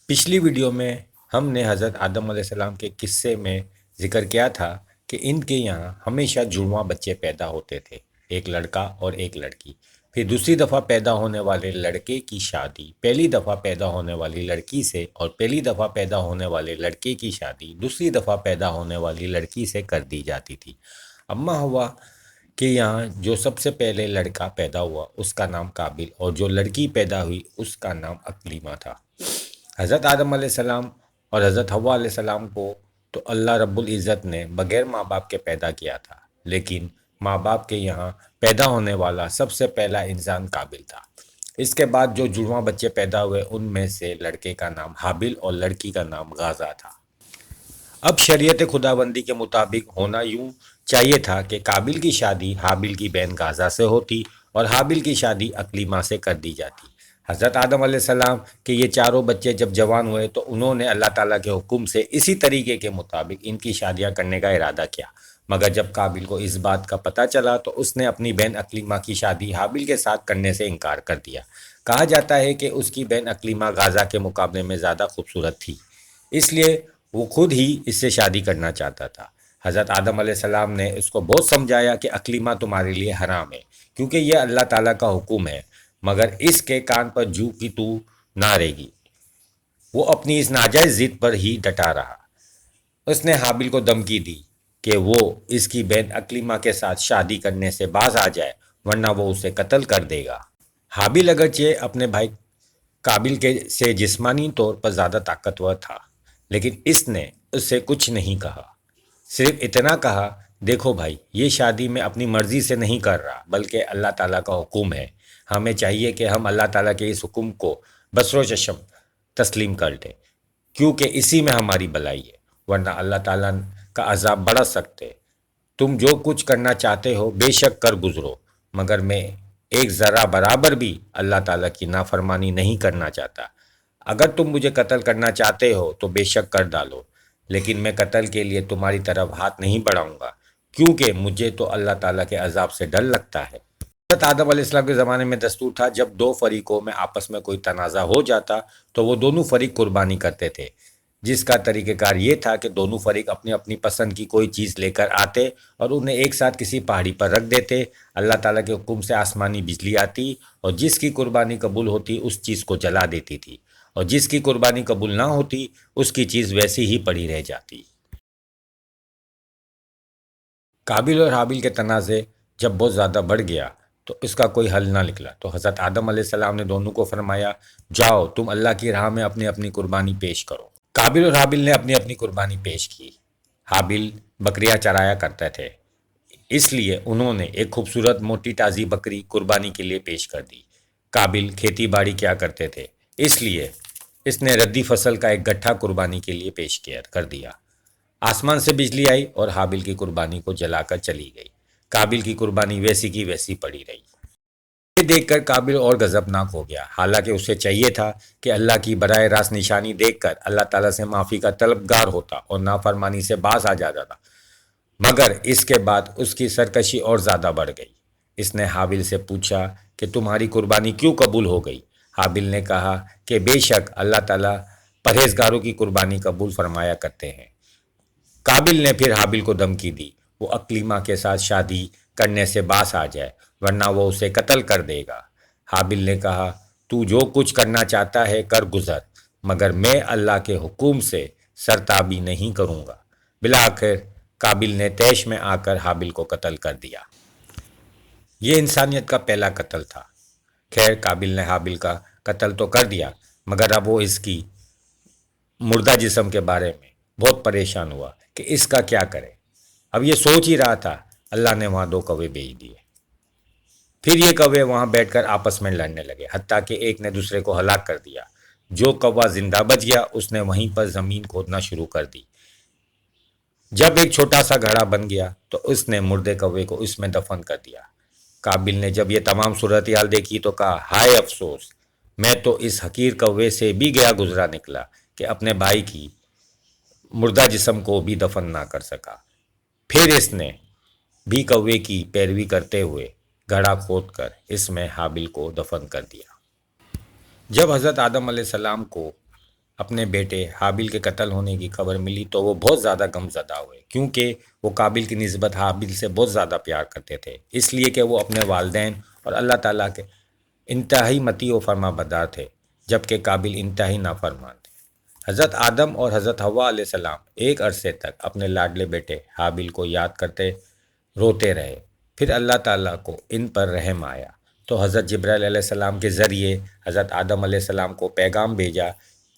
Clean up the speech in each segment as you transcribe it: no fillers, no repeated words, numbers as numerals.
پچھلی ویڈیو میں ہم نے حضرت آدم علیہ السلام کے قصے میں ذکر کیا تھا کہ ان کے یہاں ہمیشہ جڑواں بچے پیدا ہوتے تھے، ایک لڑکا اور ایک لڑکی۔ پھر دوسری دفعہ پیدا ہونے والے لڑکے کی شادی پہلی دفعہ پیدا ہونے والی لڑکی سے، اور پہلی دفعہ پیدا ہونے والے لڑکے کی شادی دوسری دفعہ پیدا ہونے والی لڑکی سے کر دی جاتی تھی۔ اماں ہوا کہ یہاں جو سب سے پہلے لڑکا پیدا ہوا اس کا نام قابل، اور جو لڑکی پیدا ہوئی اس کا نام اکلیمہ تھا۔ حضرت آدم علیہ السلام اور حضرت حوا علیہ السلام کو تو اللہ رب العزت نے بغیر ماں باپ کے پیدا کیا تھا، لیکن ماں باپ کے یہاں پیدا ہونے والا سب سے پہلا انسان قابل تھا۔ اس کے بعد جو جڑواں بچے پیدا ہوئے ان میں سے لڑکے کا نام حابل اور لڑکی کا نام غازہ تھا۔ اب شریعت خداوندی کے مطابق ہونا یوں چاہیے تھا کہ قابل کی شادی حابل کی بہن غازہ سے ہوتی اور حابل کی شادی اکلیمہ سے کر دی جاتی۔ حضرت آدم علیہ السلام کے یہ چاروں بچے جب جوان ہوئے تو انہوں نے اللہ تعالیٰ کے حکم سے اسی طریقے کے مطابق ان کی شادیاں کرنے کا ارادہ کیا، مگر جب قابل کو اس بات کا پتہ چلا تو اس نے اپنی بہن اکلیمہ کی شادی حابل کے ساتھ کرنے سے انکار کر دیا۔ کہا جاتا ہے کہ اس کی بہن اکلیمہ غازہ کے مقابلے میں زیادہ خوبصورت تھی، اس لیے وہ خود ہی اس سے شادی کرنا چاہتا تھا۔ حضرت آدم علیہ السلام نے اس کو بہت سمجھایا کہ اکلیمہ تمہارے لیے حرام ہے، کیونکہ یہ اللہ تعالیٰ کا حکم ہے، مگر اس کے کان پر جو کی تو نہ رہے گی۔ وہ اپنی اس ناجائز ضد پر ہی ڈٹا رہا۔ اس نے حابل کو دھمکی دی کہ وہ اس کی بہن اکلیمہ کے ساتھ شادی کرنے سے باز آ جائے، ورنہ وہ اسے قتل کر دے گا۔ حابل اگرچہ اپنے بھائی قابل سے جسمانی طور پر زیادہ طاقتور تھا، لیکن اس نے اس سے کچھ نہیں کہا، صرف اتنا کہا، دیکھو بھائی، یہ شادی میں اپنی مرضی سے نہیں کر رہا بلکہ اللہ تعالیٰ کا حکم ہے۔ ہمیں چاہیے کہ ہم اللہ تعالیٰ کے اس حکم کو بصر و چشم تسلیم کر لیں، کیونکہ اسی میں ہماری بھلائی ہے، ورنہ اللہ تعالیٰ کا عذاب بڑھ سکتے۔ تم جو کچھ کرنا چاہتے ہو بے شک کر گزرو، مگر میں ایک ذرہ برابر بھی اللہ تعالیٰ کی نافرمانی نہیں کرنا چاہتا۔ اگر تم مجھے قتل کرنا چاہتے ہو تو بے شک کر ڈالو، لیکن میں قتل کے لیے تمہاری طرف ہاتھ نہیں بڑھاؤں گا، کیونکہ مجھے تو اللہ تعالیٰ کے عذاب سے ڈر لگتا ہے۔ حضرت آدم علیہ السلام کے زمانے میں دستور تھا جب دو فریقوں میں آپس میں کوئی تنازع ہو جاتا تو وہ دونوں فریق قربانی کرتے تھے، جس کا طریقہ کار یہ تھا کہ دونوں فریق اپنی اپنی پسند کی کوئی چیز لے کر آتے اور انہیں ایک ساتھ کسی پہاڑی پر رکھ دیتے۔ اللہ تعالیٰ کے حکم سے آسمانی بجلی آتی اور جس کی قربانی قبول ہوتی اس چیز کو جلا دیتی تھی، اور جس کی قربانی قبول نہ ہوتی اس کی چیز ویسی ہی پڑی رہ جاتی۔ قابل اور حابل کے تنازع جب بہت زیادہ بڑھ گیا تو اس کا کوئی حل نہ نکلا، تو حضرت آدم علیہ السلام نے دونوں کو فرمایا، جاؤ تم اللہ کی راہ میں اپنی اپنی قربانی پیش کرو۔ قابل اور حابل نے اپنی اپنی قربانی پیش کی۔ حابل بکریاں چرایا کرتے تھے، اس لیے انہوں نے ایک خوبصورت موٹی تازی بکری قربانی کے لیے پیش کر دی۔ قابل کھیتی باڑی کیا کرتے تھے، اس لیے اس نے ردی فصل کا ایک گٹھا قربانی کے لیے پیش کر دیا۔ آسمان سے بجلی آئی اور حابل کی قربانی کو جلا کر چلی گئی۔ قابل کی قربانی ویسی کی ویسی پڑی رہی۔ یہ دیکھ کر قابل اور غضبناک ہو گیا، حالانکہ اسے چاہیے تھا کہ اللہ کی براہ راست نشانی دیکھ کر اللہ تعالیٰ سے معافی کا طلبگار ہوتا اور نافرمانی سے باز آ جاتا تھا، مگر اس کے بعد اس کی سرکشی اور زیادہ بڑھ گئی۔ اس نے حابل سے پوچھا کہ تمہاری قربانی کیوں قبول ہو گئی؟ حابل نے کہا کہ بے شک اللہ تعالیٰ پرہیزگاروں کی قربانی قبول فرمایا کرتے ہیں۔ قابل نے پھر حابل کو دھمکی دی، وہ اکلیمہ کے ساتھ شادی کرنے سے باز آ جائے، ورنہ وہ اسے قتل کر دے گا۔ حابل نے کہا، تو جو کچھ کرنا چاہتا ہے کر گزر، مگر میں اللہ کے حکم سے سرتابی نہیں کروں گا۔ بالآخر قابل نے طیش میں آ کر حابل کو قتل کر دیا۔ یہ انسانیت کا پہلا قتل تھا۔ خیر، قابل نے حابل کا قتل تو کر دیا، مگر اب وہ اس کی مردہ جسم کے بارے میں بہت پریشان ہوا کہ اس کا کیا کرے۔ اب یہ سوچ ہی رہا تھا، اللہ نے وہاں دو کوے بھیج دیے۔ پھر یہ کوے وہاں بیٹھ کر آپس میں لڑنے لگے، حتیٰ کہ ایک نے دوسرے کو ہلاک کر دیا۔ جو کوا زندہ بچ گیا اس نے وہیں پر زمین کھودنا شروع کر دی۔ جب ایک چھوٹا سا گڑھا بن گیا تو اس نے مردے کوے کو اس میں دفن کر دیا۔ قابل نے جب یہ تمام صورتحال دیکھی تو کہا، ہائے افسوس، میں تو اس حقیر کوے سے بھی گیا گزرا نکلا کہ اپنے بھائی کی مردہ جسم کو بھی دفن نہ کر سکا۔ پھر اس نے بھی کوے کی پیروی کرتے ہوئے گڑھا کھود کر اس میں حابل کو دفن کر دیا۔ جب حضرت آدم علیہ السلام کو اپنے بیٹے حابیل کے قتل ہونے کی خبر ملی تو وہ بہت زیادہ غم زدہ ہوئے، کیونکہ وہ قابیل کی نسبت حابیل سے بہت زیادہ پیار کرتے تھے، اس لیے کہ وہ اپنے والدین اور اللہ تعالیٰ کے انتہائی مطیع و فرما بردار تھے، جبکہ قابیل انتہائی نافرمان تھے۔ حضرت آدم اور حضرت حوا علیہ السلام ایک عرصے تک اپنے لاڈلے بیٹے حابیل کو یاد کرتے روتے رہے، پھر اللہ تعالیٰ کو ان پر رحم آیا تو حضرت جبرائیل علیہ السلام کے ذریعے حضرت آدم علیہ السلام کو پیغام بھیجا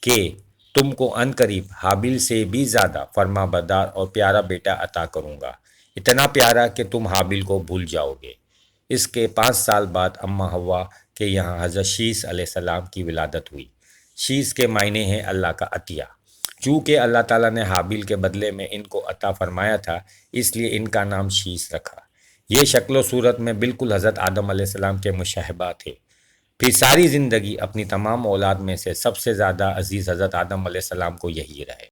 کہ تم کو عنقریب حابیل سے بھی زیادہ فرما بردار اور پیارا بیٹا عطا کروں گا، اتنا پیارا کہ تم حابیل کو بھول جاؤ گے۔ اس کے 5 سال بعد اماں حوا کے یہاں حضرت شیس علیہ السلام کی ولادت ہوئی۔ شیس کے معنی ہیں اللہ کا عطیہ۔ چونکہ اللہ تعالیٰ نے حابیل کے بدلے میں ان کو عطا فرمایا تھا، اس لیے ان کا نام شیس رکھا۔ یہ شکل و صورت میں بالکل حضرت آدم علیہ السلام کے مشابہ تھے۔ پھر ساری زندگی اپنی تمام اولاد میں سے سب سے زیادہ عزیز حضرت آدم علیہ السلام کو یہی رہے۔